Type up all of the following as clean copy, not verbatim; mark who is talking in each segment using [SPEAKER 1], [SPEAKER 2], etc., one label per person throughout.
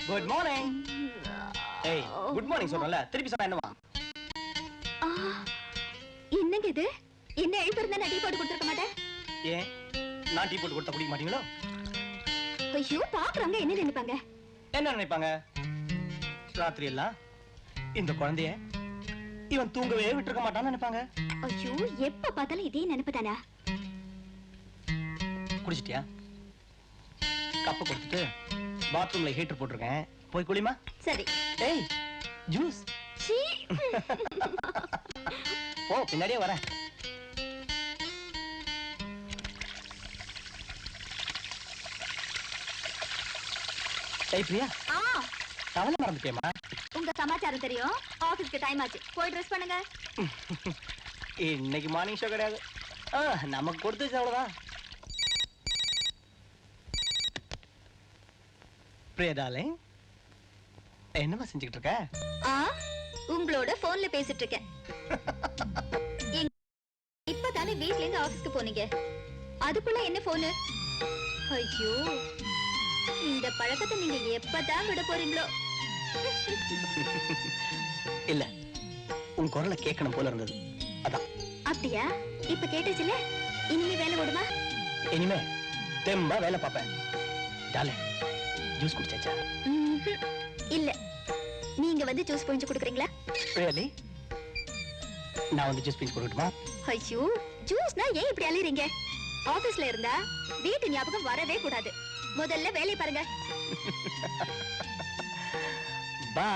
[SPEAKER 1] Good morning. ஏய் good morning சொல்றல திருப்பி சொன்னா என்னவா?
[SPEAKER 2] என்னங்க இது? என்ன எழுப்பிருந்தா நான் டீ போட்டு கொடுத்துருக்க மாட்டேன்.
[SPEAKER 1] ஏன் நான் டீ போட்டு கொடுத்தா குடிக்க மாட்டீங்களோ?
[SPEAKER 2] ஐயோ பாக்குறவங்க என்ன நினைப்பாங்க?
[SPEAKER 1] என்ன நினைப்பாங்க? ராத்திரி எல்லாம் இந்த குழந்தைய இவன் தூங்கவே விட்டுருக்க மாட்டான்னு நினைப்பாங்க.
[SPEAKER 2] ஐயோ எப்ப பார்த்தாலும் இதே நினைப்புதானா?
[SPEAKER 1] குடிச்சிட்டியா? கப்ப கொடுத்துட்டு பாத்ரூம்ல ஹீட்டர் போட்டிருக்கேன், போய் குளிமா.
[SPEAKER 2] சரி.
[SPEAKER 1] ஏய் ஜூஸ்.
[SPEAKER 2] சீ.
[SPEAKER 1] ஓ பின்னாடியே வரேன். ஏய் பிரியா, தவளை மறந்துட்டேமா?
[SPEAKER 2] உங்க சமாச்சாரம் தெரியும். ஆபீஸ்க்கு டைம் ஆச்சு, போய் ட்ரெஸ் பண்ணுங்க.
[SPEAKER 1] இன்னைக்கு மார்னிங் ஷோ கிடையாது, நமக்கு கொடுத்துச்சு அவ்வளவுதான். பிரியாதாலே என்னமா செஞ்சுக்கிட்டு இருக்க?
[SPEAKER 2] உங்களோட போன்ல பேசிட்டு இருக்கேன். இப்பதானே வீட்ல இருந்து ஆபீஸ்க்கு போனீங்க, அதுக்குள்ள என்ன போனு? ஐயோ இந்த பழக்கத்தை நீங்க எப்பதான் விட போறீங்களோ?
[SPEAKER 1] இல்ல உன் குரலை கேட்கணும் போல இருந்தது, அதான்.
[SPEAKER 2] அப்படியா? இப்ப கேட்டுச்சுல, இனிமே வேலை விடுமா?
[SPEAKER 1] இனிமே தெம்பா வேலை பாப்பேன். டாலே ஜூஸ் குடிச்சாச்சா?
[SPEAKER 2] இல்ல, நீங்க வந்து ஜூஸ் புழிஞ்சு குடுக்குறீங்களா?
[SPEAKER 1] ரியலி? நான் வந்து ஜூஸ் புழிஞ்சு குடுக்கட்டுமா?
[SPEAKER 2] ஐயோ ஜூஸ்னா ஏன் இப்படி அலையறீங்க? ஆபீஸ்ல இருந்தா வீட்டு ஞாபகம் வரவே கூடாது. முதல்ல வேலைய பாருங்க.
[SPEAKER 1] Bye.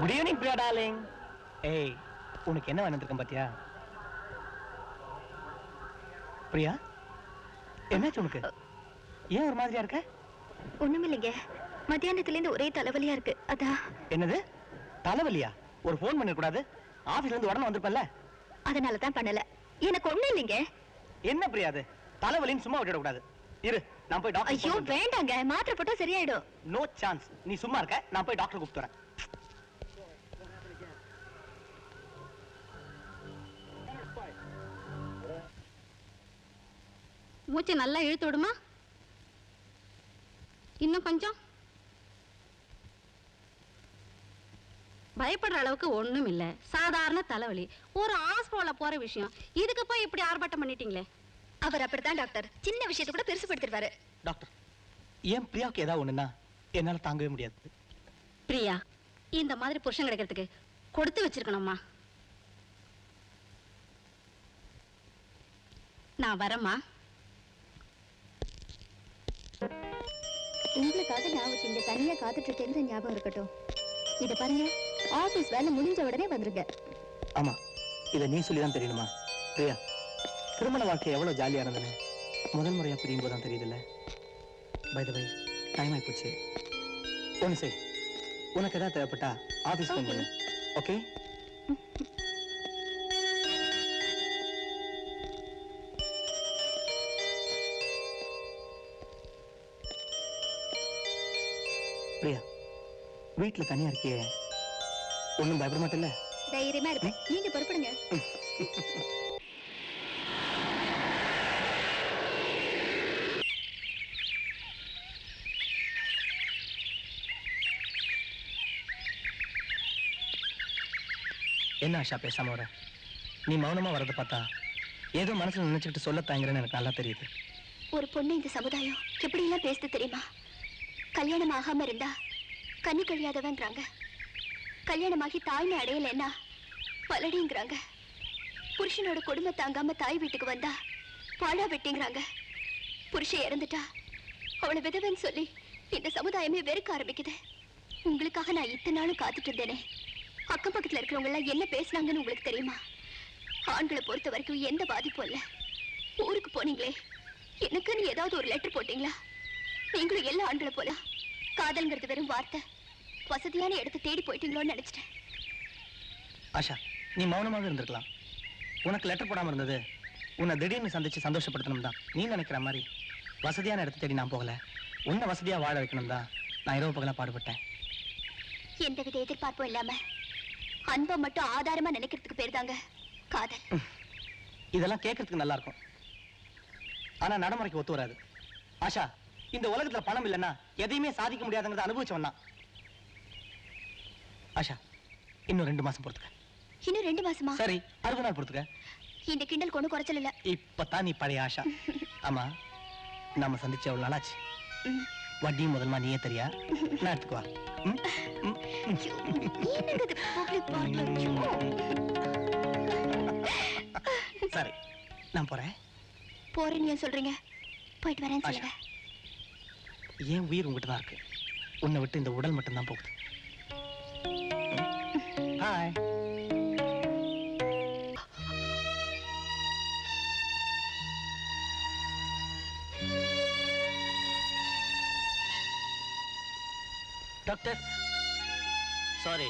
[SPEAKER 1] Good evening Priya darling. ஏய் உனக்கு என்ன வந்திருக்கேன் பாத்தியா? பிரியா என்னாச்சு உனக்கு? ஏன் ஒரு மாதிரியா இருக்க?
[SPEAKER 2] ஒண்ணுமில்லைங்க, மத்தியானத்துல இருந்து ஒரே தலைவலியா இருக்கு, அதான்.
[SPEAKER 1] என்னது தலைவலியா? ஒரு போன் பண்ண கூடாது? ஆபீஸ்ல இருந்து உடனே வந்திருப்பல்ல?
[SPEAKER 2] அதனாலதான் பண்ணல. எனக்கு ஒண்ணு இல்லைங்க.
[SPEAKER 1] என்ன பிரியா அது? தலைவலின்னு சும்மா விட்டுட கூடாது. இரு நான் போய் டாக்டர்.
[SPEAKER 2] ஐயோ வேண்டாங்க, மாத்திரை போட்டா சரியாயிடும்.
[SPEAKER 1] No chance. நீ சும்மா இருக்க, நான் போய் டாக்டர் கூப்பிட்டு வரேன்.
[SPEAKER 3] மூச்சை நல்லா இழுத்து விடுமா, இன்னும் கொஞ்சம். பயப்படுற அளவுக்கு ஒண்ணும் இல்ல, சாதாரண தலைவலி, ஒரு ஹாஸ்பிடல்ல போற விஷயம். இதுக்கு போய் இப்படி ஆர்ப்பாட்டம் பண்ணிட்டீங்களே.
[SPEAKER 2] அவர் அப்படித்தான் டாக்டர், சின்ன விஷயத்தை கூட பெருசுபடுத்திடுவாரு.
[SPEAKER 1] டாக்டர் ஏன் பிரியாவுக்கு ஏதாவது ஒண்ணுன்னா என்னால தாங்கவே முடியாது.
[SPEAKER 3] பிரியா இந்த மாதிரி புருஷன் கிடைக்கிறதுக்கு கொடுத்து வச்சிருக்கணும்மா. நான் வரேம்மா.
[SPEAKER 2] உங்களுக்காக நான் இங்க தனியா காத்துட்டு இருக்கேன்னு ஞாபகம் இருக்கட்டும். இத பாருங்க, ஆபீஸ் வேலை முடிஞ்ச உடனே வந்துருங்க.
[SPEAKER 1] ஆமா, இத நீ சொல்லிதான் தெரியணுமா? பிரியா, திருமண வாழ்க்கை எவ்வளவு ஜாலியா இருந்தது முதல் முறையா பிரியும் போதுதான் தெரியுதுல்ல. பை தி வே டைம் ஆயி போச்சு. ஒன்னு செய், உனக்கு ஏதாவது தேவைப்பட்டா ஆபீஸ் போன் பண்ணு. ஓகே? பிரியா, வீட்டுல தனியா இருக்கியே, ஒண்ணும் பயப்பட மாட்டேல்ல?
[SPEAKER 2] தைரியமா இருப்பேன், நீங்க பொறுப்படுங்க.
[SPEAKER 1] என்ன ஆஷா பேசாம வர? நீ மௌனமா வரத பார்த்தா ஏதோ மனசுல நினைச்சுக்கிட்டு சொல்ல தாங்கிறேன்னு எனக்கு நல்லா தெரியுது.
[SPEAKER 2] ஒரு பொண்ணு இந்த சமுதாயம் எப்படி எல்லாம் பேசுது தெரியுமா? கல்யாணம் ஆகாம இருந்தா கண்ணி கழியாதவங்கிறாங்க, கல்யாணமாகி தாய்மை அடையலைன்னா பலடிங்கிறாங்க, புருஷனோட கொடுமை தாங்காம தாய் வீட்டுக்கு வந்தா பாழா வெட்டிங்கிறாங்க, புருஷன் இறந்துட்டா அவளை விதவன்னு சொல்லி இந்த சமுதாயமே வெறுக்க ஆரம்பிக்குது. உங்களுக்காக நான் இத்தனை நாளும் காத்துட்டு இருந்தேனே, அக்கம் பக்கத்துல இருக்கிறவங்க எல்லாம் என்ன பேசுனாங்கன்னு உங்களுக்கு தெரியுமா? ஆண்களை பொறுத்த வரைக்கும் எந்த பாதிப்பும் இல்ல, ஊருக்கு போனீங்களே, எனக்குன்னு ஏதாவது ஒரு லெட்டர் போட்டீங்களா? நீங்களும் எல்லா ஆண்களை போல காதல்ங்கிறது வெறும் வார்த்தை, வசதியான இடத்தை தேடி போயிட்டீங்களோன்னு நினைச்சிட்டேன்.
[SPEAKER 1] ஆஷா, நீ மௌனமாக இருந்திருக்கலாம். உனக்கு லெட்டர் போடாம இருந்தது உன்னை திடீர்னு சந்திச்சு சந்தோஷப்படுத்தணும் தான். நீ நினைக்கிற மாதிரி வசதியான இடத்தை தேடி நான் போகல. உன்னை வசதியா வாழ வைக்கணும் தான் நான் இரவு பகலா பாடுபட்டேன்.
[SPEAKER 2] எந்தவித எதிர்பார்ப்பும் இல்லாம அன்பை மட்டும் ஆதாரமா நினைக்கிறதுக்கு பேர் தாங்க காதல்.
[SPEAKER 1] இதெல்லாம் கேட்கறதுக்கு நல்லா இருக்கும், ஆனா நடைமுறைக்கு ஒத்து வராது. ஆஷா, இந்த உலகத்துல பணம் இல்லைன்னா எதையுமே சாதிக்க முடியாதுங்கிறத அனுபவிச்சவன் தான். ஆஷா, இன்னும் 2 மாசம் பொறுத்துக்க.
[SPEAKER 2] இன்னும் 2 மாசமா?
[SPEAKER 1] சரி, 60 நாள் பொறுத்துக்க.
[SPEAKER 2] இந்த கிண்டல் கொண்டு குறைச்சல் இல்ல.
[SPEAKER 1] இப்பதான் நீ பழைய ஆஷா. ஆமா, நாம சந்திச்ச எவ்வளவு நாளாச்சு? வட்டி முதல்மா நீயே தெரியா, நான் எடுத்துக்குவா. சரி, நான் போறேன்.
[SPEAKER 2] போறேன்னு ஏன் சொல்றீங்க? போயிட்டு வரேன் சொல்லுங்க.
[SPEAKER 1] ஏன் உயிர் உங்ககிட்ட தான் இருக்கு, உன்னை விட்டு இந்த உடல் மட்டும்தான் போகுது. ஹாய்.
[SPEAKER 4] டாக்டர், சாரி,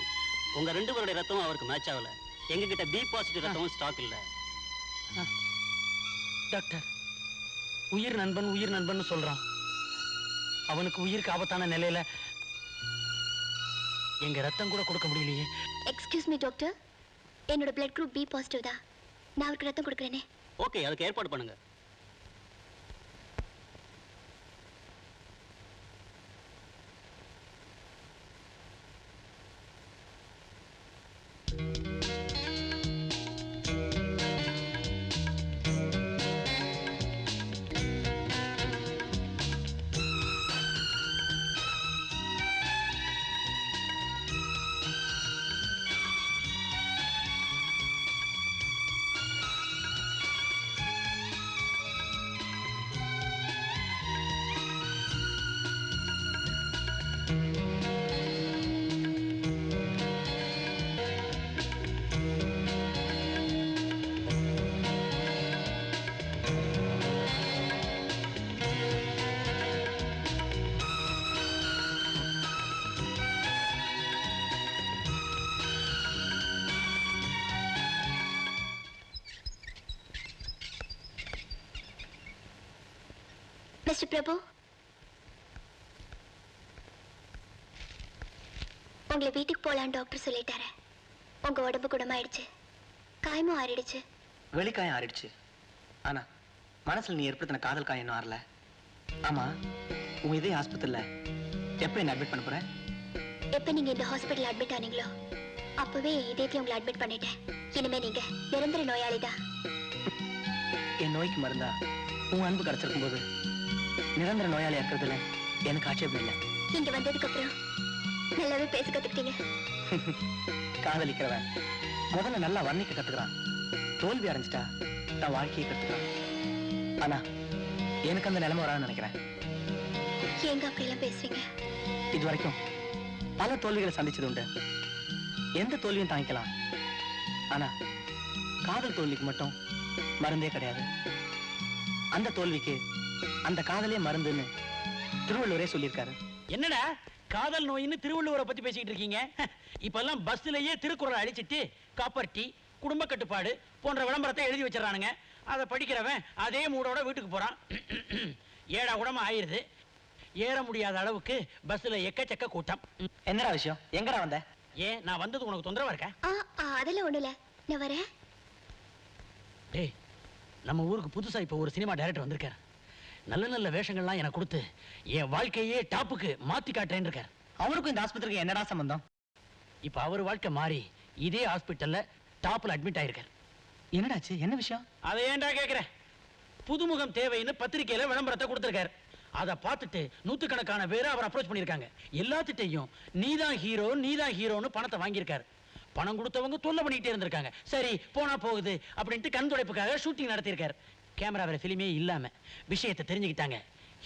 [SPEAKER 4] உங்க 2 பேருடைய ரத்தமும் அவருக்கு மேட்ச் ஆகல. எங்க கிட்ட பி பாசிட்டிவ் ரத்தமும் ஸ்டாக் இல்ல.
[SPEAKER 1] டாக்டர், உயிர் நண்பன் சொல்றான். அவனுக்கு உயிருக்கு ஆபத்தான நிலையில எங்க ரத்தம் கூட கொடுக்க முடியலையே.
[SPEAKER 2] எக்ஸ்கியூஸ் மீ டாக்டர், என்னோட பிளட் குரூப் பி பாசிட்டிவ் தான். நான் அவருக்கு ரத்தம் கொடுக்குறேனே.
[SPEAKER 4] ஓகே, அதுக்கு ஏற்பாடு பண்ணுங்க.
[SPEAKER 2] மிஸ்டர் பிரபு, உங்களை வீட்டுக்கு போலான்னு டாக்டர் சொல்லிட்டாரு. உங்க உடம்பு குணமாயிடுச்சு, காயமும் ஆறிடுச்சு.
[SPEAKER 1] வெளிக்காயம் ஆறிடுச்சு, ஆனா மனசுல நீ ஏற்படுத்தின காதல் காயம் இன்னும் ஆறல. ஆமா, உங்க இதே ஆஸ்பத்திரியில எப்ப என்ன அட்மிட் பண்ண போற?
[SPEAKER 2] எப்ப நீங்க இந்த ஹாஸ்பிட்டல் அட்மிட் ஆனீங்களோ அப்பவே இதயத்தையும் உங்களை அட்மிட் பண்ணிட்டேன். இனிமே நீங்க நிரந்தர நோயாளிதான்.
[SPEAKER 1] என் நோய்க்கு மருந்தா உன் அன்பு கிடைச்சிருக்கும் போது நிரந்தர நோயாளியா இருக்கிறதுல எனக்கு ஆட்சேபம் இல்லை.
[SPEAKER 2] இங்க வந்ததுக்கு அப்புறம் நல்லாவே பேச கத்துக்கிட்டீங்க.
[SPEAKER 1] காதலிக்கிறவன் முதல்ல நல்லா வர்ணிக்க கத்துக்கிறான், தோல்வி அடைஞ்சிட்டா தான் வாழ்க்கையை கத்துக்கிறான். ஆனா எனக்கு அந்த நிலைமை வரான்னு நினைக்கிறேன்.
[SPEAKER 2] ஏங்க அப்படியெல்லாம் பேசுறீங்க?
[SPEAKER 1] இது வரைக்கும் பல தோல்விகளை சந்திச்சது உண்டு, எந்த தோல்வியும் தாங்கிக்கலாம். ஆனா காதல் தோல்விக்கு மட்டும் மருந்தே கிடையாது. அந்த தோல்விக்கு அந்த காதலே மருந்துன்னு திருவள்ளுவரே சொல்லியிருக்காரு.
[SPEAKER 5] என்னடா காதல் நோயின்னு திருவள்ளுவரை பத்தி பேசிக்கிட்டு இருக்கீங்க? இப்பெல்லாம் பஸ்லயே திருக்குறளை அழிச்சிட்டு காப்பர் டீ, குடும்ப கட்டுப்பாடு போன்ற விளம்பரத்தை எழுதி வச்சிடறானுங்க. அதை படிக்கிறவன் அதே மூடோட வீட்டுக்கு போறான். ஏடா கூடமா ஆயிருது. ஏற முடியாத அளவுக்கு பஸ்ல எக்கச்சக்க கூட்டம்.
[SPEAKER 1] என்னடா விஷயம், எங்கடா வந்த?
[SPEAKER 5] ஏன் நான் வந்தது உனக்கு தொந்தரவா இருக்க?
[SPEAKER 2] அதெல்லாம் ஒண்ணு இல்ல, நான் வரேன்.
[SPEAKER 5] டேய், நம்ம ஊருக்கு புதுசா இப்ப ஒரு சினிமா டைரக்டர் வந்திருக்காரு. நல்ல நல்ல வேஷங்கள்லாம் எனக்கு கொடுத்து என் வாழ்க்கையே டாப்புக்கு மாத்தி காட்டுறேன்னு இருக்காரு.
[SPEAKER 1] அவருக்கும் இந்த ஆஸ்பத்திரிக்கு என்னடா சம்பந்தம்?
[SPEAKER 5] இப்ப அவர் வாழ்க்கை மாறி இதே ஹாஸ்பிட்டல்ல டாப்ல அட்மிட் ஆயிருக்காரு.
[SPEAKER 1] என்னடாச்சு, என்ன விஷயம்?
[SPEAKER 5] அதை ஏன்டா கேக்குற? புதுமுகம் தேவைன்னு பத்திரிக்கையில விளம்பரத்தை கொடுத்திருக்காரு. அதை பார்த்துட்டு நூத்துக்கணக்கான பேர் அவர் அப்ரோச் பண்ணிருக்காங்க. எல்லாத்திட்டையும் நீதான் ஹீரோன்னு பணத்தை வாங்கியிருக்காரு. பணம் கொடுத்தவங்க தொல்லை பண்ணிக்கிட்டே இருந்திருக்காங்க. சரி போனா போகுது அப்படின்ட்டு கண் துடைப்புக்காக ஷூட்டிங் நடத்தியிருக்காரு. கேமரா வேற பிலிமே இல்லாம விஷயத்தை தெரிஞ்சுக்கிட்டாங்க.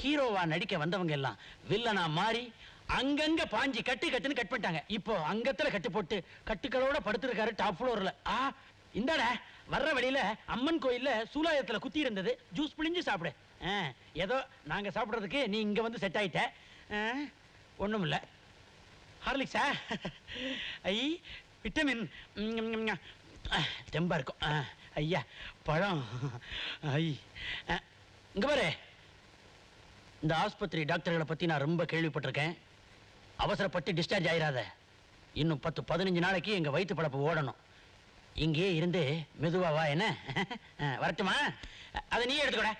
[SPEAKER 5] ஹீரோவா நடிக்க வந்தவங்க எல்லாம் வில்லனா மாறி அங்கங்க பாஞ்சி கட்டுன்னு கட் பண்ணிட்டாங்க. இப்போ அங்கத்துல கட்டு போட்டு கட்டுக்களோட படுத்திருக்காரு டாப் ஃப்ளோர்ல. இந்தாடா வர்ற வழியில அம்மன் கோயில்ல சூலாயத்துல குத்தி இருந்தது, ஜூஸ் பிழிஞ்சு சாப்பிடு. ஏதோ நாங்க சாப்பிடுறதுக்கு நீ இங்க வந்து செட் ஆயிட்ட. ஒண்ணும் இல்ல. ஹார்லிக்ஸா? ஐ விட்டமின் தெம்பா இருக்கும். ஐயா பழம். ஐ இங்க பாரு, இந்த ஆஸ்பத்திரி டாக்டர்களை பத்தி நான் ரொம்ப கேள்விப்பட்டிருக்கேன். அவசரப்பட்டு டிஸ்சார்ஜ் ஆயிராத. இன்னும் 10-15 நாளைக்கு எங்க வயிற்று பழப்பு ஓடணும். இங்கே இருந்து மெதுவா வா. என்ன வரட்டுமா? அதை நீ எடுத்துக்கூட.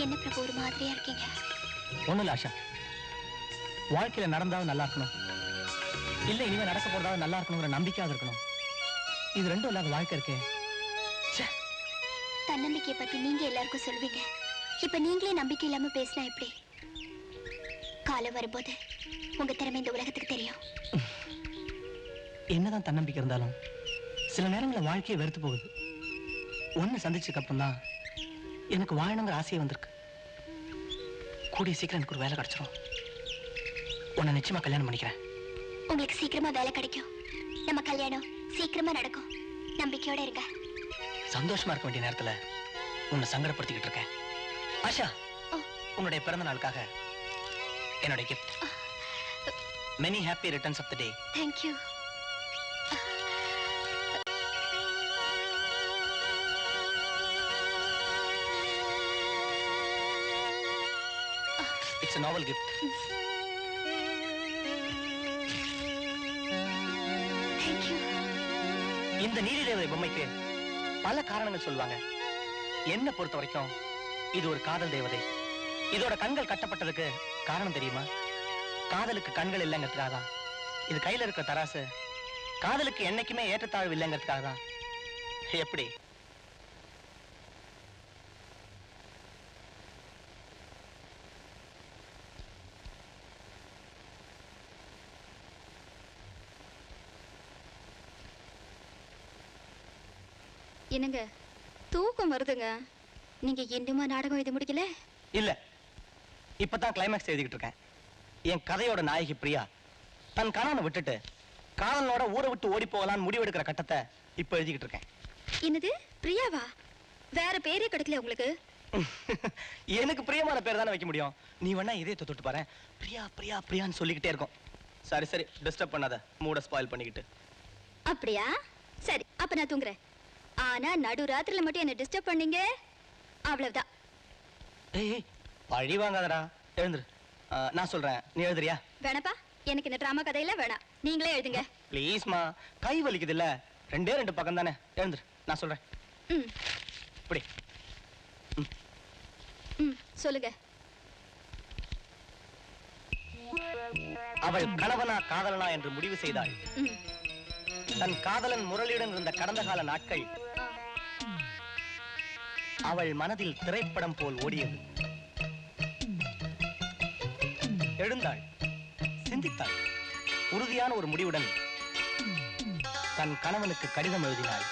[SPEAKER 2] என்ன பிரபு ஒரு மாதிரியா இருக்கீங்க?
[SPEAKER 1] ஒண்ணும் இல்ல ஆஷா, வாழ்க்கையில நடந்தாவது நல்லா இருக்கணும், இல்ல இனிமே நடக்க போறதாவது நல்லா இருக்கணுங்கிற நம்பிக்கையாவது இருக்கணும். இது ரெண்டும் இல்லாத வாழ்க்கை இருக்கே.
[SPEAKER 2] தன்னம்பிக்கையை பத்தி நீங்க எல்லாருக்கும் சொல்வீங்க, இப்ப நீங்களே நம்பிக்கை இல்லாம பேசினா எப்படி? காலம் வரும்போது உங்க திறமை இந்த உலகத்துக்கு தெரியும்.
[SPEAKER 1] என்னதான் தன்னம்பிக்கை இருந்தாலும் சில நேரங்களில் வாழ்க்கையை வெறுத்து போகுது. ஒன்னு சந்திச்சதுக்கு அப்புறம் தான் எனக்கு வாழணுங்கிற ஆசையே வந்திருக்கு. கூடிய சீக்கிரம் எனக்கு ஒரு வேலை கிடைச்சிரும். உன்னை நிச்சயமா கல்யாணம் பண்ணிக்கிறேன்.
[SPEAKER 2] உங்களுக்கு சீக்கிரமா வேலை கிடைக்கும், நம்ம கல்யாணம் சீக்கிரமா நடக்கும். நம்பிக்கையோட இருங்க.
[SPEAKER 1] சந்தோஷமா இருக்க வேண்டிய நேரத்துல உன்னை சங்கடப்படுத்திக்கிட்டு இருக்கேன். ஆஷா, உன்னுடைய பிறந்த நாளுக்காக என்னுடைய gift. Many happy returns of the day.
[SPEAKER 2] Thank you.
[SPEAKER 1] It's a novel gift.
[SPEAKER 2] Thank you.
[SPEAKER 1] இந்த நீதி தேவதை பொம்மைக்கு பல காரணங்கள் சொல்லுவாங்க. என்ன பொறுத்த வரைக்கும் இது ஒரு காதல் தேவதை. இதோட கண்கள் கட்டப்பட்டதுக்கு காரணம் தெரியுமா? காதலுக்கு கண்கள் இல்லைங்கிறதுக்காக தான். இது கையில இருக்கிற தராசு காதலுக்கு என்னைக்குமே ஏற்றத்தாழ்வு இல்லைங்கிறதுக்காக தான். எப்படி?
[SPEAKER 2] என்னங்க தூக்கம் வருதுங்க. நீங்க இன்னுமா நாடகம் இது முடிக்கல?
[SPEAKER 1] இல்ல, இப்பதான் கிளைமேக்ஸ் எழுதிக்கிட்டு இருக்கேன். என் கதையோட நாயகி பிரியா தன் கணவனை விட்டுட்டு காதலனோட ஊரை விட்டு ஓடி போகலான்னு முடிவெடுக்கிற கட்டத்தை இப்ப எழுதிக்கிட்டு இருக்கேன்.
[SPEAKER 2] என்னது பிரியாவா? வேற பேரே கிடைக்கல உங்களுக்கு?
[SPEAKER 1] எனக்கு பிரியமான பேர் தானே வைக்க முடியும். நீ வேணா இதே தொட்டு பாரு, பிரியா பிரியா பிரியான்னு சொல்லிக்கிட்டே இருக்கும். சரி சரி, டிஸ்டர்ப் பண்ணாத, மூட ஸ்பாயில் பண்ணிக்கிட்டு.
[SPEAKER 2] அப்படியா? சரி, அப்ப நான் தூங்குறேன். ஆனா நடு ராத்திரில மட்டும் என்ன டிஸ்டர்ப் பண்ணீங்க, அவ்வளவுதான்.
[SPEAKER 1] ஏய், பழி வாங்காதடா, எழுந்துரு. நான் சொல்றேன், நீ எழுதுறியா?
[SPEAKER 2] வேணப்பா, எனக்கு இந்த டிராமா கதையில வேணாம், நீங்களே எழுதுங்க.
[SPEAKER 1] ப்ளீஸ்மா, கை வலிக்குது இல்ல, 2 பக்கம் தானே, எழுந்துரு. நான் சொல்றேன். இப்படி
[SPEAKER 2] சொல்லுங்க.
[SPEAKER 1] அவள் கணவனா காதலனா என்று முடிவு செய்தாள். தன் காதலன் முரளியுடன் இருந்த கடந்த கால நாட்கள் அவள் மனதில் திரைப்படம் போல் ஓடியது. எழுந்தாள், சிந்தித்தாள், உறுதியான ஒரு முடிவுடன் தன் கணவனுக்கு கடிதம் எழுதினாள்.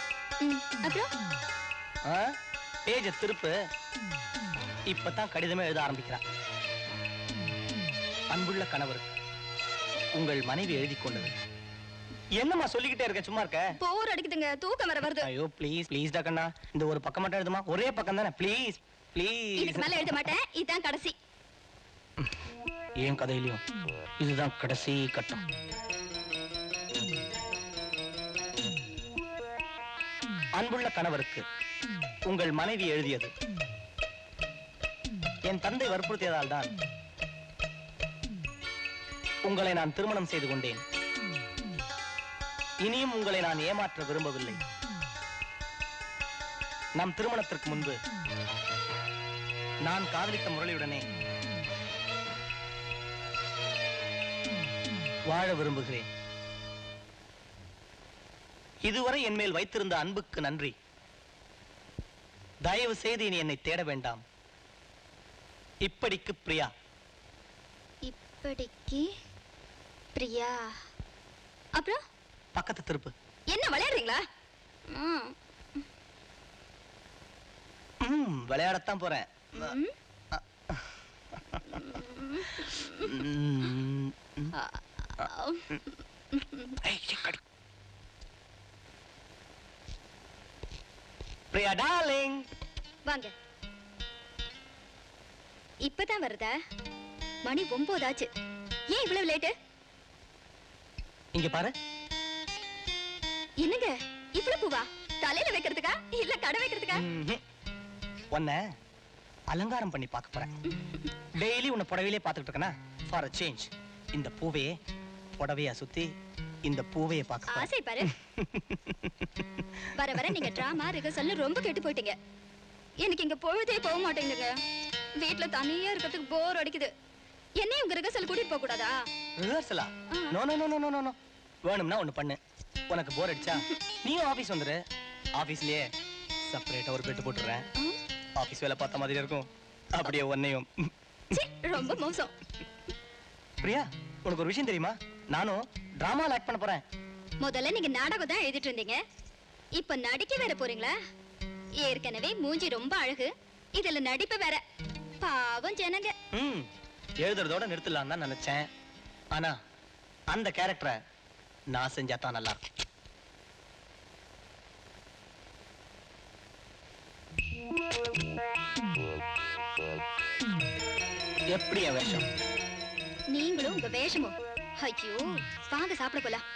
[SPEAKER 1] பேஜ திருப்பு. இப்பதான் கடிதமே எழுத ஆரம்பிக்கிறார். அன்புள்ள கணவர், உங்கள் மனைவி எழுதி கொண்டது. என்னம்மா சொல்லிக்கிட்டே இருக்க, சும்மா இருக்க?
[SPEAKER 2] போர் அடிக்குதுங்க, தூக்கம் வர வருது.
[SPEAKER 1] ஐயோ ப்ளீஸ் ப்ளீஸ் டக்கண்ணா, இந்த ஒரு பக்கம் மட்டும் எழுதுமா, ஒரே பக்கம் தானே, ப்ளீஸ் ப்ளீஸ்.
[SPEAKER 2] இதுக்கு மேல எழுத மாட்டேன், இதுதான் கடைசி.
[SPEAKER 1] ஏன் கதையிலையும் இதுதான் கடைசி கட்டம். அன்புள்ள கணவருக்கு உங்கள் மனைவி எழுதியது. என் தந்தை வற்புறுத்தியதால் தான் உங்களை நான் திருமணம் செய்து கொண்டேன். இனியும் உங்களை நான் ஏமாற்ற விரும்பவில்லை. நம் திருமணத்திற்கு முன்பு நான் காதலித்த முரளியுடனே வாழ விரும்புகிறேன். இதுவரை என் மேல் வைத்திருந்த அன்புக்கு நன்றி. தயவு செய்து இனி என்னை தேட வேண்டாம். இப்படிக்கு பிரியா.
[SPEAKER 2] இப்படிக்கு பிரியா. அப்புறம்
[SPEAKER 1] பக்கத்து திருப்பு.
[SPEAKER 2] என்ன விளையாடுறீங்களா?
[SPEAKER 1] விளையாடத்தான் போறேன். பிரியா டார்லிங்.
[SPEAKER 2] வாங்க. இப்பதான் வருதா? மணி 9 ஆச்சு. ஏன் இவ்வளவு லேட்டு?
[SPEAKER 1] இங்க பாரு.
[SPEAKER 2] என்னங்க இவ்வளவு பூவா? தலையில வைக்கிறதுக்கா இல்ல கடை வைக்கிறதுக்கா?
[SPEAKER 1] உன்னை அலங்காரம் பண்ணி பார்க்க போறேன். டெய்லி உன்னை புடவையிலே பார்த்துட்டு இருக்கேனா? ஃபார் அ சேஞ்ச் இந்த பூவையே புடவையா சுத்தி இந்த பூவையை பார்க்க போறேன்.
[SPEAKER 2] ஆசை பாரு. வர வர நீங்க டிராமா ரிஹர்சல் ரொம்ப கெட்டு போயிட்டீங்க. எனக்கு இங்க பொழுதே போக மாட்டேங்குதுங்க. வீட்ல தனியா இருக்கிறதுக்கு போர் அடிக்குது. என்னையும் உங்க ரிஹர்சல் கூட்டிட்டு போக கூடாதா?
[SPEAKER 1] ரிஹர்சலா? No no no no no no. வேணும்னா ஒண்ணு பண்ணு. உனக்கு போர் அடிச்சா நீயும் ஆபீஸ் வந்துரு. ஆபீஸ்லயே செப்பரேட்டா ஒரு பெட் போட்டுறேன். ஆபீஸ் வேலை பார்த்த மாதிரி இருக்கும். அப்படியே உன்னையும்.
[SPEAKER 2] ரொம்ப மோசம்.
[SPEAKER 1] பிரியா, உனக்கு ஒரு விஷயம் தெரியுமா? நானும் டிராமால ஆக்ட் பண்ண போறேன்.
[SPEAKER 2] முதல்ல நீங்க நாடகம் தான் எழுதிட்டு இருந்தீங்க. இப்ப நடிக்க வேற போறீங்களா? ஏற்கனவே மூஞ்சி ரொம்ப அழகு, இதுல நடிப்பு வேற. பாவம் ஜனங்க.
[SPEAKER 1] எழுதுறதோட நிறுத்தலாம் தான் நினைச்சேன். ஆனா அந்த கேரக்டரை நான் செஞ்சா தான் நல்லா இருக்கும். எப்படி என் வேஷம்?
[SPEAKER 2] நீங்களும் உங்க வேஷமும். ஐயோ, வாங்க சாப்பிட போலாம்.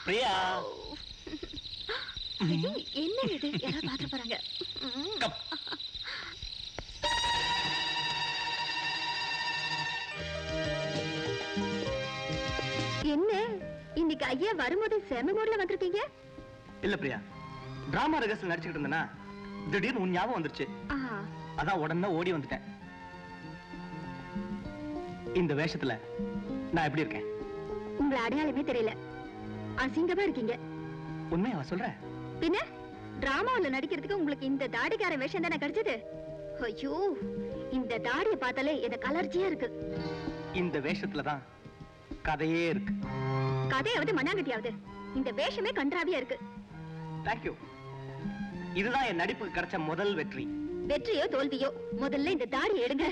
[SPEAKER 1] பிரியா,
[SPEAKER 2] ஐயோ, என்ன இது? யாராவது பார்த்துட்டு போறாங்க. என்ன இன்னைக்கு ஐயா வரும்போது செம மூட்ல வந்திருக்கீங்க?
[SPEAKER 1] இல்ல பிரியா, டிராமா ரிஹர்சல் நடிச்சுக்கிட்டு இருந்தேனா திடீர்னு உன் ஞாபகம் வந்துருச்சு. அதான் உடனே ஓடி வந்துட்டேன். இந்த வேஷத்துல நான் எப்படி இருக்கேன்?
[SPEAKER 2] உங்களை அடையாளமே தெரியல. அசிங்கமா இருக்கீங்க.
[SPEAKER 1] உண்மையா சொல்ற?
[SPEAKER 2] பின்ன டிராமாவுல நடிக்கிறதுக்கு உங்களுக்கு இந்த தாடிக்கார வேஷம் தானே கிடைச்சது? ஐயோ, இந்த தாடியை பார்த்தாலே எனக்கு அலர்ஜியா இருக்கு.
[SPEAKER 1] இந்த வேஷத்துலதான் கதையே இருக்கு.
[SPEAKER 2] கதையாவது மண்ணாங்கட்டியாவது, இந்த வேஷமே கன்றாவியா இருக்கு.
[SPEAKER 1] தேங்க்யூ. இதுதான் என் நடிப்புக்கு கிடைச்ச முதல் வெற்றி.
[SPEAKER 2] வெற்றியோ தோல்வியோ, முதல்ல இந்த தாடி எடுங்க.